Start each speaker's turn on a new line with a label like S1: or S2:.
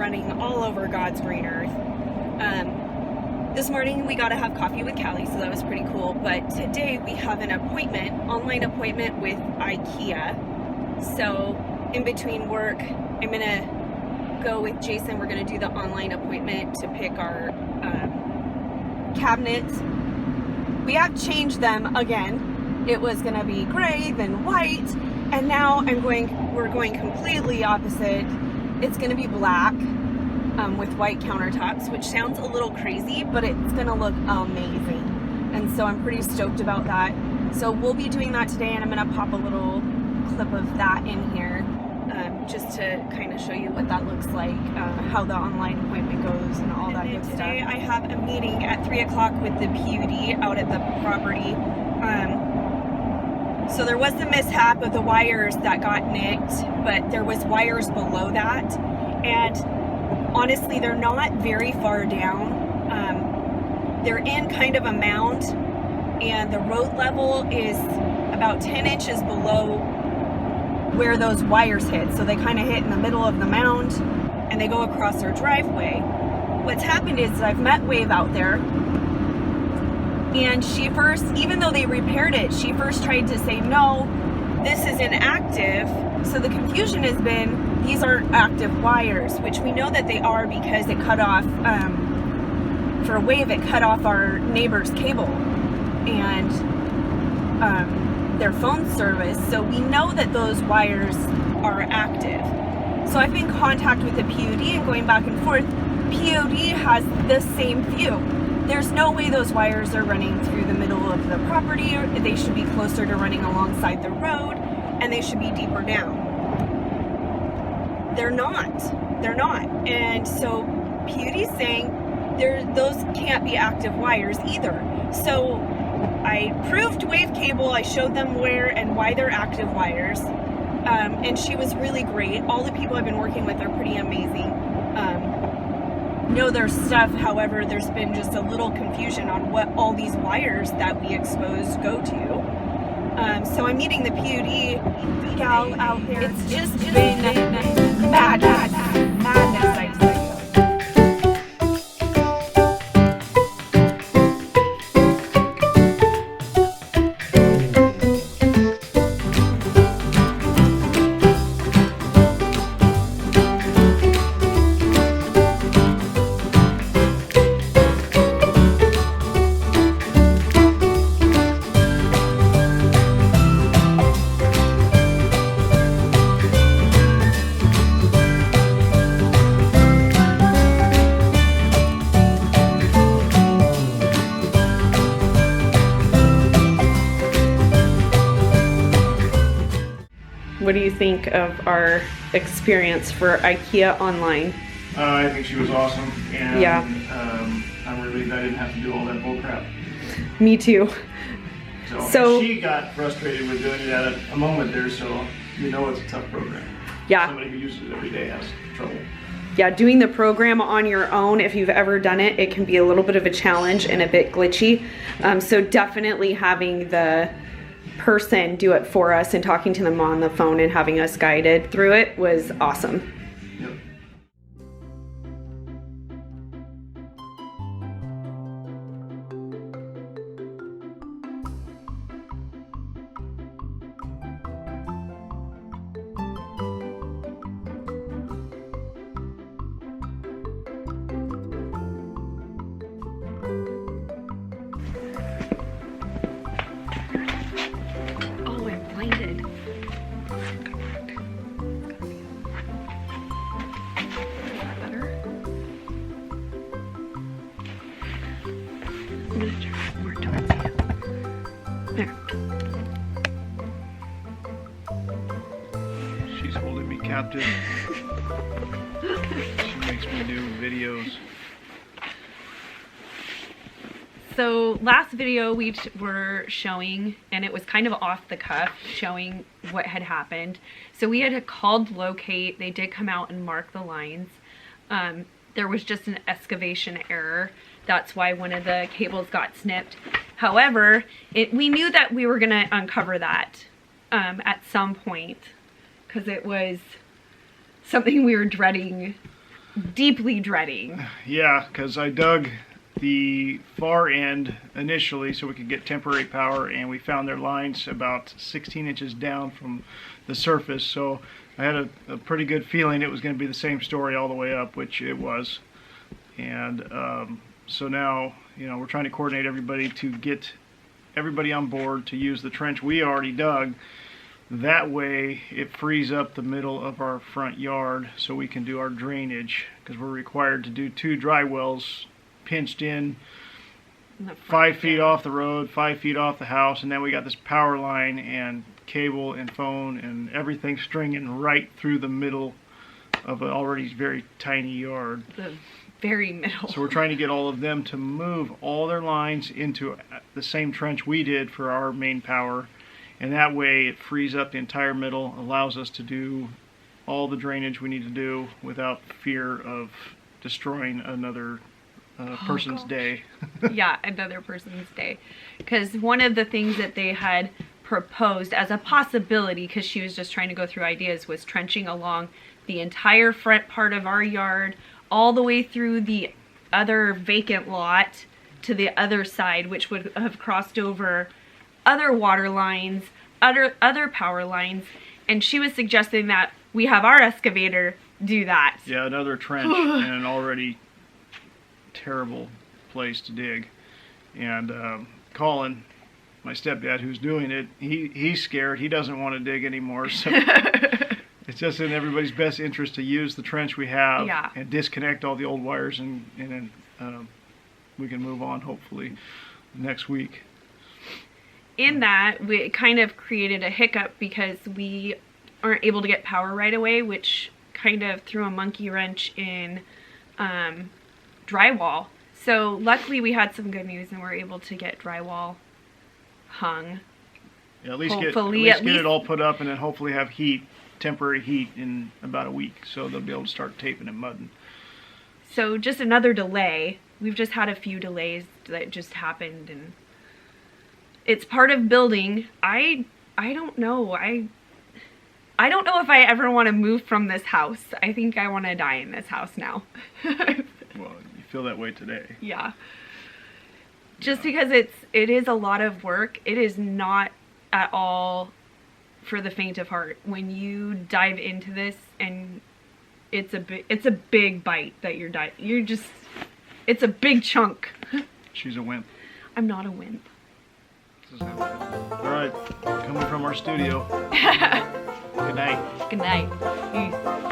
S1: running all over God's green earth. This morning we got to have coffee with Callie, so that was pretty cool. But today we have an online appointment with Ikea. So in between work, I'm gonna go with Jason. We're gonna do the online appointment to pick our cabinets. We have changed them again. It was gonna be gray, then white, and now we're going completely opposite. It's gonna be black with white countertops, which sounds a little crazy, but it's gonna look amazing. And so I'm pretty stoked about that. So we'll be doing that today, and I'm gonna pop a little clip of that in here just to kind of show you what that looks like, how the online appointment goes and all that good stuff. Today I have a meeting at 3 o'clock with the PUD out at the property. So there was the mishap of the wires that got nicked, but there was wires below that, and honestly they're not very far down. They're in kind of a mound, and the road level is about 10 inches below where those wires hit. So they kind of hit in the middle of the mound and they go across their driveway. What's happened is I've met Wave out there, and she first, even though they repaired it, she first tried to say, no, this is inactive. So the confusion has been, these aren't active wires, which we know that they are because it cut off, for Wave, it cut off our neighbor's cable and their phone service. So we know that those wires are active. So I've been in contact with the PUD and going back and forth. PUD has the same view. There's no way those wires are running through the middle of the property. They should be closer to running alongside the road, and they should be deeper down. They're not. And so PUD's saying those can't be active wires either. So I proved Wave Cable, I showed them where and why they're active wires, and she was really great. All the people I've been working with are pretty amazing. Know their stuff, however, there's been just a little confusion on what all these wires that we exposed go to. So I'm meeting the PUD gal out there. It's just been madness, I say. What do you think of our experience for Ikea online?
S2: I think she was awesome, and
S1: yeah.
S2: I'm relieved I didn't have to do all that bull crap.
S1: Me too.
S2: So she got frustrated with doing it at a moment there, so you know it's a tough program.
S1: Yeah.
S2: Somebody who uses it every day has trouble.
S1: Yeah, doing the program on your own, if you've ever done it, it can be a little bit of a challenge and a bit glitchy. So definitely having the person do it for us and talking to them on the phone and having us guided through it was awesome.
S2: Yep.
S1: Blinded. Better. I'm gonna turn it more towards you. There.
S2: She's holding me captive. She makes me do videos.
S1: So last video we were showing, and it was kind of off the cuff, showing what had happened. So we had called locate. They did come out and mark the lines. There was just an excavation error. That's why one of the cables got snipped. However, we knew that we were gonna uncover that at some point, because it was something we were dreading deeply dreading.
S2: Yeah, because I dug the far end initially so we could get temporary power, and we found their lines about 16 inches down from the surface, so I had a pretty good feeling it was going to be the same story all the way up, which it was. And so now, you know, we're trying to coordinate everybody to get everybody on board to use the trench we already dug. That way it frees up the middle of our front yard so we can do our drainage, because we're required to do 2 dry wells pinched in 5 feet off the road, 5 feet off the house, and then we got this power line and cable and phone and everything stringing right through the middle of an already very tiny yard.
S1: The very middle.
S2: So we're trying to get all of them to move all their lines into the same trench we did for our main power, and that way it frees up the entire middle, allows us to do all the drainage we need to do without fear of destroying another person's day.
S1: Yeah, another person's day. Because one of the things that they had proposed as a possibility, because she was just trying to go through ideas, was trenching along the entire front part of our yard, all the way through the other vacant lot to the other side, which would have crossed over other water lines, other power lines, and she was suggesting that we have our excavator do that.
S2: Yeah, another trench in an already terrible place to dig. And Colin, my stepdad, who's doing it, he's scared. He doesn't want to dig anymore. So it's just in everybody's best interest to use the trench we have and disconnect all the old wires, and then we can move on hopefully next week.
S1: In that, we kind of created a hiccup because we aren't able to get power right away, which kind of threw a monkey wrench in drywall. So luckily we had some good news and we're able to get drywall hung.
S2: Yeah, at least get it all put up, and then hopefully have temporary heat in about a week, so they'll be able to start taping and mudding.
S1: So just another delay. We've just had a few delays that just happened, and it's part of building. I don't know. I don't know if I ever want to move from this house. I think I want to die in this house now.
S2: Well, you feel that way today.
S1: Yeah. Just because it is a lot of work. It is not at all for the faint of heart. When you dive into this, and it's a big bite that it's a big chunk.
S2: She's a wimp.
S1: I'm not a wimp.
S2: All right, coming from our studio. Good night.
S1: Good night. Peace.